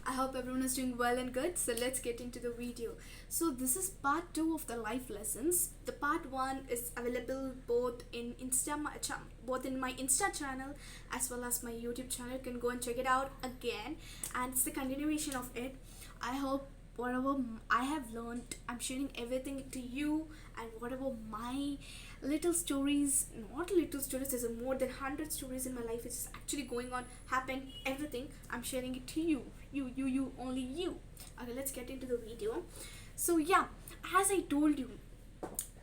I hope everyone is doing well and good. So let's get into the video. So this is part 2 of the life lessons. The part 1 is available both in my Insta channel as well as my YouTube channel. You can go and check it out again, and it's the continuation of it. I hope whatever I have learned, I'm sharing everything to you, and whatever my little stories, not little stories, there's more than 100 stories in my life which is actually going on, happened, everything. I'm sharing it to you. You, only you. Okay, let's get into the video. So yeah, as I told you,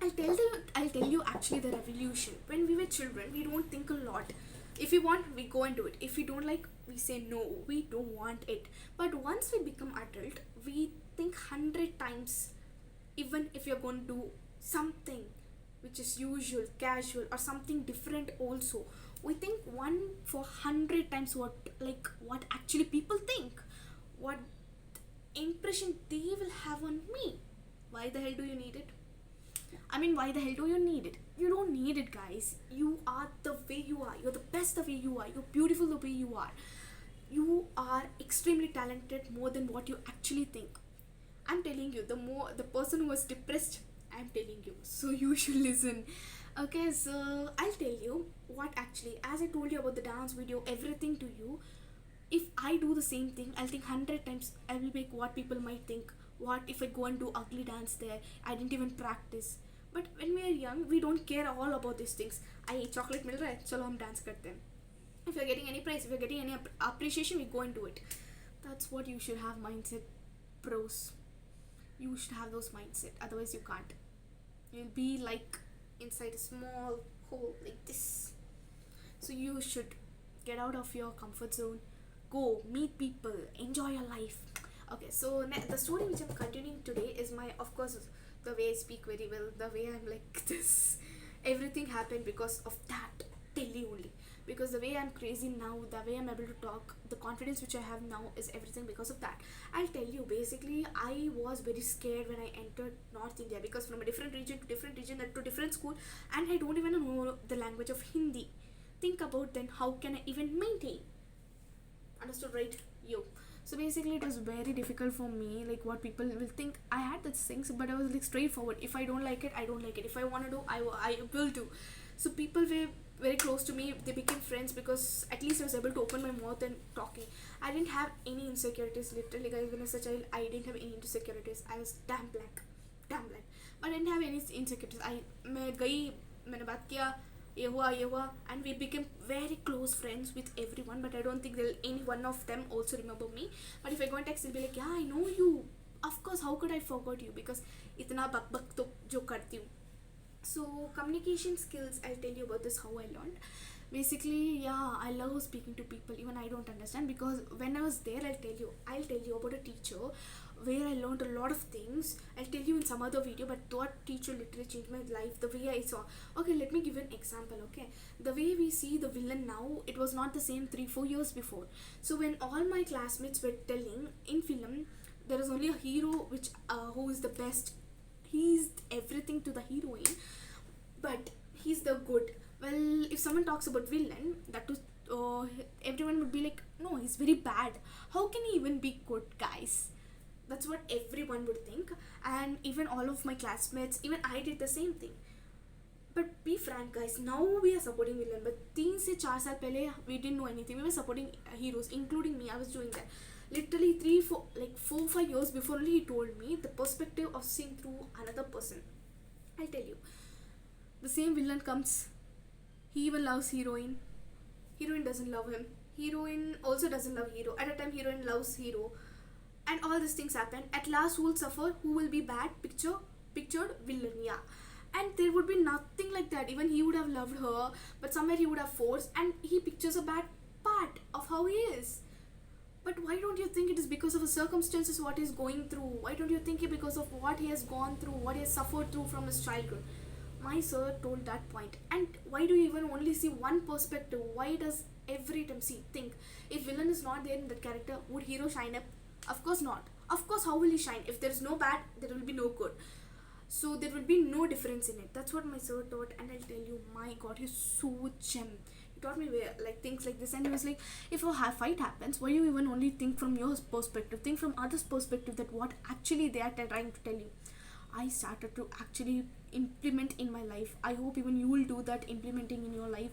I'll tell you actually the revolution. When we were children, we don't think a lot. If we want, we go and do it. If we don't like, we say no, we don't want it. But once we become adult, we think 100 times, even if you're going to do something which is usual, casual, or something different also. We think one for 100 times what actually people think, what impression they will have on me. Why the hell do you need it? I mean, why the hell do you need it? You don't need it, guys. You are the way you are. You're the best the way you are. You're beautiful the way you are. You are extremely talented more than what you actually think. I'm telling you, the person who was depressed, I'm telling you. So you should listen. Okay, so I'll tell you what actually, as I told you about the dance video, everything to you. If I do the same thing, I'll think 100 times. I will make what people might think. What if I go and do ugly dance there? I didn't even practice. But when we are young, we don't care all about these things. I eat chocolate मिल रहा है, चलो हम dance करते हैं. If you're getting any prize, if you're getting any appreciation, we go and do it. That's what you should have mindset, pros. You should have those mindset. Otherwise, you can't. You'll be like inside a small hole like this. So you should get out of your comfort zone. Go meet people. Enjoy your life. Okay, so the story which I'm continuing today is my, of course, the way I speak very well, the way I'm like this. Everything happened because of that. Tell you only. Because the way I'm crazy now, the way I'm able to talk, the confidence which I have now is everything because of that. I'll tell you, basically, I was very scared when I entered North India, because from a different region to different school, and I don't even know the language of Hindi. Think about then, how can I even maintain? Understood, right? You. So basically, it was very difficult for me, like what people will think. I had these things, but I was like straightforward. If I don't like it, I don't like it. If I want to do, I will do. So people were very close to me. They became friends because at least I was able to open my mouth and talking. I didn't have any insecurities. Literally, guys, when I was a child, I didn't have any insecurities. I was damn black. But I didn't have any insecurities. मैं गई, मैंने बात किया, ये हुआ, and we became very close friends with everyone. But I don't think any one of them also remember me. But if I go and text, they'll be like, yeah, I know you. Of course, how could I forget you? Because इतना बक तो जो करती हूँ. So communication skills, I'll tell you about this, how I learned. Basically, yeah, I love speaking to people. Even I don't understand, because when I was there, I'll tell you about a teacher where I learned a lot of things. I'll tell you in some other video, but that teacher literally changed my life, the way I saw. Okay, let me give you an example. Okay, the way we see the villain now, it was not the same 3-4 years before. So when all my classmates were telling in film, there is only a hero who is the best. He's everything to the heroine, but he's the good. Well, if someone talks about villain, that too, everyone would be like, no, he's very bad. How can he even be good, guys? That's what everyone would think. And even all of my classmates, even I did the same thing. But be frank, guys, now we are supporting villain, but 3 से 4 साल पहले we didn't know anything. We were supporting heroes, including me. I was doing that. Literally 4-5 years before only he told me the perspective of seeing through another person. I'll tell you. The same villain comes. He even loves heroine. Heroine doesn't love him. Heroine also doesn't love hero. At a time, heroine loves hero. And all these things happen. At last, who will suffer? Who will be bad? Pictured villain, yeah. And there would be nothing like that. Even he would have loved her, but somewhere he would have forced, and he pictures a bad part of how he is. But why don't you think it is because of the circumstances what he's going through? Why don't you think it because of what he has gone through, what he has suffered through from his childhood? My sir told that point. And why do you even only see one perspective? Why does every time think, if villain is not there in that character, would hero shine up? Of course not. Of course, how will he shine? If there is no bad, there will be no good. So there will be no difference in it. That's what my sir taught, and I'll tell you, my god, he's so gem. He taught me where, like, things like this. And he was like, if a fight happens, why you even only think from your perspective, think from others perspective, that what actually they are trying to tell you. I started to actually implement in my life. I hope even you will do that, implementing in your life.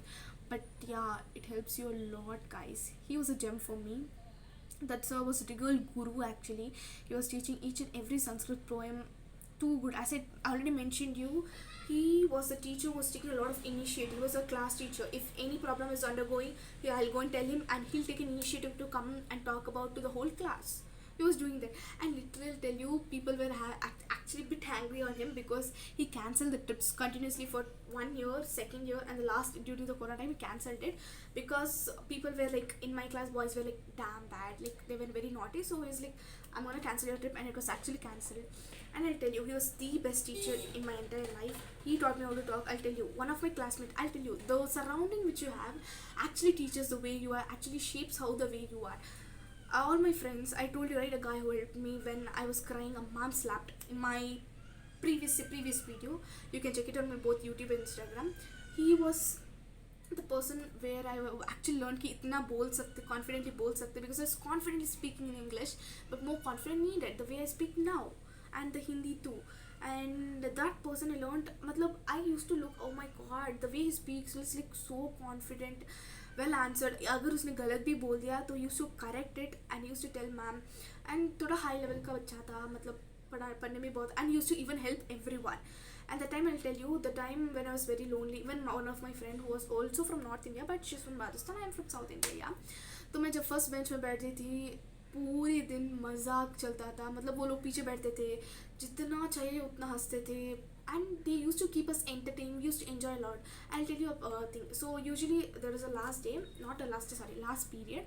But yeah, it helps you a lot, guys. He was a gem for me. That sir was a real guru actually. He was teaching each and every Sanskrit poem too good. As I already mentioned you, he was a teacher who was taking a lot of initiative. He was a class teacher. If any problem is undergoing, yeah, I'll go and tell him, and he'll take an initiative to come and talk about to the whole class. He was doing that. And literally I'll tell you, people were actually a bit angry on him because he cancelled the trips continuously for 1 year, second year, and the last during the corona time he cancelled it, because people were like, in my class boys were like damn bad, like they were very naughty. So he was like, I'm gonna cancel your trip, and it was actually cancelled. And I'll tell you, he was the best teacher in my entire life. He taught me how to talk. I'll tell you, one of my classmates, I'll tell you, the surrounding which you have actually teaches the way you are, actually shapes how the way you are. All my friends, I told you, right, a guy who helped me when I was crying, a mom slapped in my previous video. You can check it on my both YouTube and Instagram. He was the person where I actually learned कि इतना बोल सकते, confidently बोल सकते, because I was confidently speaking in English, but more confident needed the way I speak now, and the Hindi too. And that person I learned, मतलब I used to look, oh my god, the way he speaks was like so confident, well answered. अगर उसने गलत भी बोल दिया तो used to correct it and used to tell ma'am. And थोड़ा high level का बच्चा था, मतलब पढ़ने में बहुत, and used to even help everyone. And the time, I'll tell you, the time when I was very lonely, even one of my friend who was also from North India, but she's from Rajasthan, I am from South India, yeah. तो मैं जब first bench में बैठती थी, पूरे दिन मजाक चलता था, मतलब वो लोग पीछे बैठते थे, जितना चाहिए उतना हंसते थे, and they used to keep us entertained. We used to enjoy a lot. I'll tell you a thing. So usually there is a last day, not a last day, sorry, last period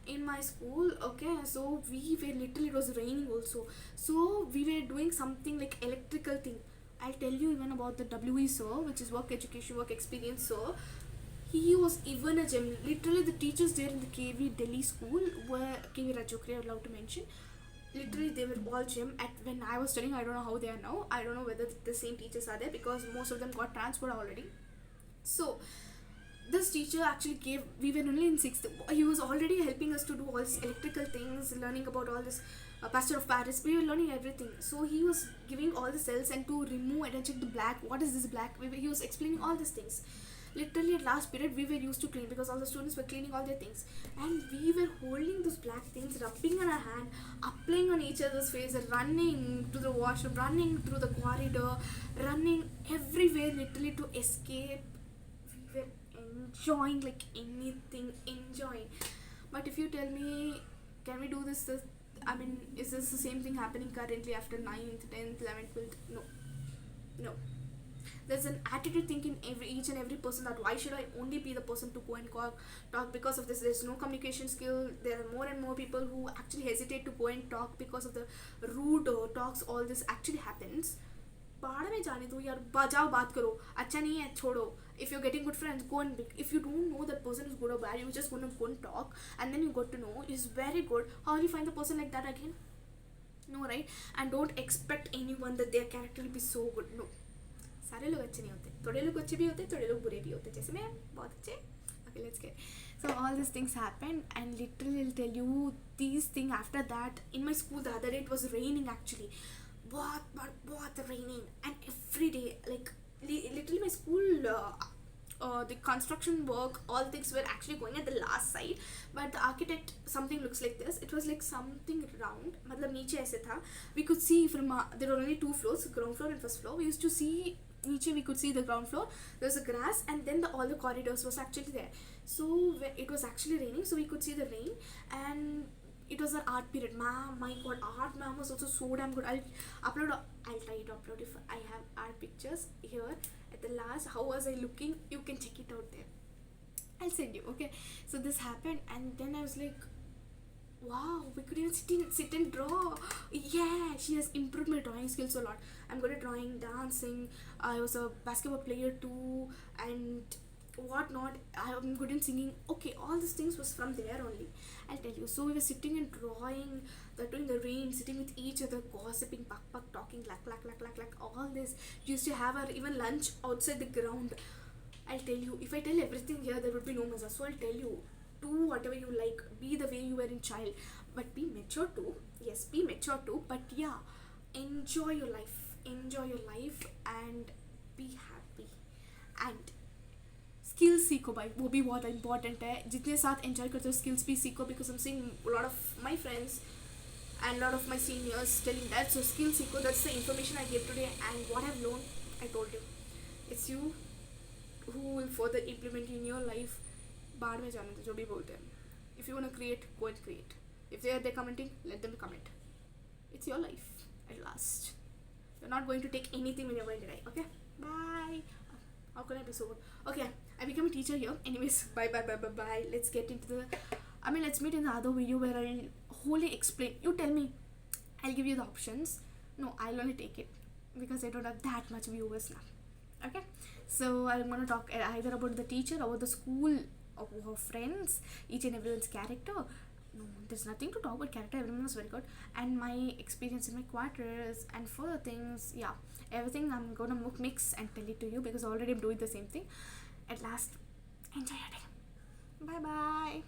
in my school. Okay, so we were literally, it was raining also, so we were doing something like electrical thing. I'll tell you even about the WE sir, which is work education, work experience sir. He was even a gem. Literally, the teachers there in the KV Delhi school were KV Rajokri, I'm allowed to mention. Literally, they were all gem. At when I was studying, I don't know how they are now. I don't know whether the same teachers are there, because most of them got transferred already. So this teacher actually gave, we were only in 6th, he was already helping us to do all these electrical things, learning about all this pastor of Paris. We were learning everything. So he was giving all the cells and to remove and check the black, what is this black, he was explaining all these things. Literally at last period we were used to clean, because all the students were cleaning all their things, and we were holding those black things, rubbing on our hand, applying on each other's face, running to the washroom, running through the corridor, running everywhere literally to escape. We were enjoying like anything, enjoying. But if you tell me, can we do this, I mean, is this the same thing happening currently after 9th, 10th, 11th, 12th? No. No. There's an attitude thing in each and every person, that why should I only be the person to go and talk because of this. There's no communication skill. There are more and more people who actually hesitate to go and talk because of the rude talks. All this actually happens. पहाड़ में जाने दो यार, जाओ बात करो, अच्छा नहीं है छोड़ो. If you're getting good friends, go and if you don't know that person is good or bad, you're just gonna go and talk, and then you got to know is very good. How will you find the person like that again? No, right? And don't expect anyone that their character will be so good. No, सारे लोग अच्छे नहीं होते, थोड़े लोग अच्छे भी होते, थोड़े लोग बुरे भी होते, जैसे मैं बहुत अच्छे. Okay, let's get. So all these things happened, and literally I'll tell you these things. After that, in my school the other day it was raining actually, बहुत raining, and every day, like literally my school the construction work, all things were actually going at the last side, but the architect, something looks like this, it was like something round, मतलब नीचे ऐसे था. We could see from there were only 2 floors, ground floor and first floor. We used to see नीचे, we could see the ground floor, there was a grass, and then all the corridors was actually there. So it was actually raining, so we could see the rain, and it was an art period. My god, art ma'am was also so damn good. I'll try to upload if I have art pictures here at the last. How was I looking? You can check it out there. I'll send you. Okay, so this happened, and then I was like, wow, we could even sit and draw. Yeah, she has improved my drawing skills a lot. I'm good at drawing, dancing. I was a basketball player too, and whatnot. I'm good in singing. Okay, all these things was from there only, I'll tell you. So we were sitting and drawing, doing the rain, sitting with each other, gossiping, talking, all this. We used to have our even lunch outside the ground. I'll tell you, if I tell everything here, there would be no maza. So I'll tell you, do whatever you like, be the way you were in child, but be mature too. Yes, be mature too, but yeah, enjoy your life and be happy. And skills सीखो भाई, वो भी बहुत important है. जितने साथ enjoy करते हो स्किल्स भी सीखो, because I am seeing lot of my friends and lot of my seniors telling that. So skills eco, that's the information I gave today, and what I've learned I told you. It's you who will further implement in your life. बाद में जाने दो जो भी बोलते हैं. If you want to create, go and create. If they're commenting, let them comment. It's your life at last. You're not going to take anything when you're going to die. Okay, bye. How can I be so good? Okay, I become a teacher here. Anyways, bye. Let's get into let's meet in the other video where I'll wholly explain. You tell me, I'll give you the options. No, I'll only take it because I don't have that much viewers now. Okay, so I'm gonna talk either about the teacher, about the school, of her friends, each and everyone's character. No, there's nothing to talk about character. Everyone was very good, and my experience in my quarters and further things. Yeah, everything I'm gonna mix and tell it to you because already I'm doing the same thing. At last, enjoy your day. Bye bye.